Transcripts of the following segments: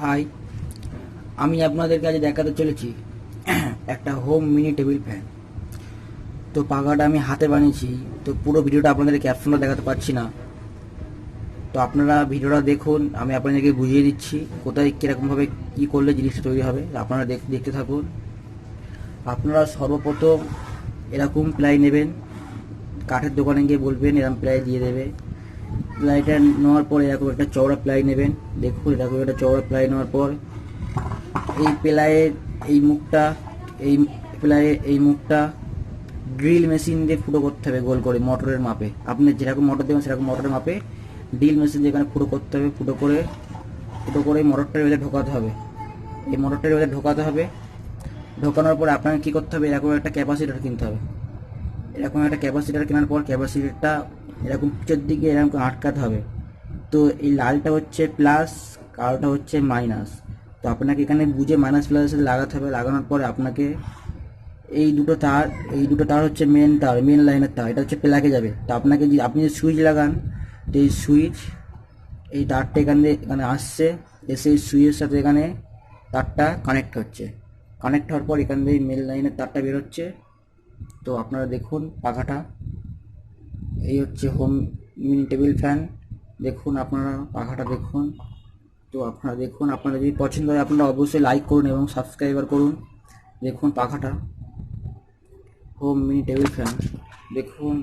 High, আমি আপনাদেরকে আজ দেখাতে চলেছি একটা হোম মিনি টেবিল ফ্যান। তো পাখাটা আমি হাতে বানিয়েছি, তো পুরো ভিডিওটা আপনাদের ক্যাপশনটা দেখাতে পারছি না। তো আপনারা ভিডিওটা দেখুন, আমি আপনাদেরকে বুঝিয়ে দিচ্ছি কোথায় কীরকমভাবে কী করলে জিনিসটা তৈরি হবে। আপনারা দেখতে থাকুন। আপনারা সর্বপ্রথম এরকম প্লাই নেবেন, কাঠের দোকানে গিয়ে বলবেন এরকম প্লাই দিয়ে দেবে। প্লাইটা নেওয়ার পর এরকম একটা চওড়া প্লাই নেবেন। দেখুন এরকম একটা চওড়া প্লাই নেওয়ার পর এই প্লাইয়ের এই মুখটা ড্রিল মেশিন দিয়ে ফুটো করতে হবে গোল করে, মোটরের মাপে। আপনি যেরকম মোটর দেবেন সেরকম মোটরের মাপে ড্রিল মেশিন দিয়ে এখানে ফুটো করতে হবে। ফুটো করে মোটরটার ভেতরে ঢোকাতে হবে। এই মোটরটার ভেতরে ঢোকাতে হবে। ঢোকানোর পরে আপনাকে কী করতে হবে, এরকম একটা ক্যাপাসিটার কিনতে হবে। এরকম একটা ক্যাপাসিটার কেনার পর ক্যাপাসিটারটা এরকম পিছের দিকে এরকম আটকাতে হবে। তো এই লালটা হচ্ছে প্লাস, কালোটা হচ্ছে মাইনাস। তো আপনাকে এখানে বুঝে মাইনাস প্লাসের লাগাতে হবে। লাগানোর পরে আপনাকে এই দুটো তার হচ্ছে মেন লাইনের তার, এটা হচ্ছে প্লাগে যাবে। তো আপনাকে আপনি যদি সুইচ লাগান, তো এই সুইচ এই তারটা এখানে আসছে, এসে এই সুইচের সাথে এখানে তারটা কানেক্ট হচ্ছে। কানেক্ট হওয়ার পর এখান থেকে মেন লাইনের তারটা বেরোচ্ছে। তো আপনারা দেখুন পাখাটা, এই হচ্ছে হোম মিনি টেবিল ফ্যান। দেখুন আপনারা পাখাটা দেখুন। তো আপনারা দেখুন, আপনারা যদি পছন্দ হয় আপনারা অবশ্যই লাইক করুন এবং সাবস্ক্রাইবার করুন। দেখুন পাখাটা, হোম মিনি টেবিল ফ্যান দেখুন।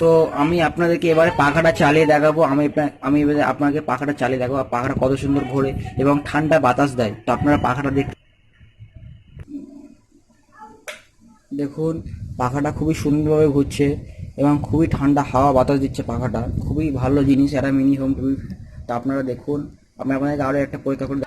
তো আমি আপনাদেরকে এবারে পাখাটা চালিয়ে দেখাবো। আমি এবারে আপনাকে পাখাটা চালিয়ে দেখাবো, পাখাটা কত সুন্দর ঘোরে এবং ঠান্ডা বাতাস দেয়। তো আপনারা পাখাটা দেখুন, পাখাটা খুবই সুন্দরভাবে ঘুরছে এবং খুবই ঠান্ডা হাওয়া বাতাস দিচ্ছে। পাখাটা খুবই ভালো জিনিস, একটা মিনি হোম টেবিল। তো আপনারা দেখুন, আমি আপনাদেরকে আরও একটা পরীক্ষা করে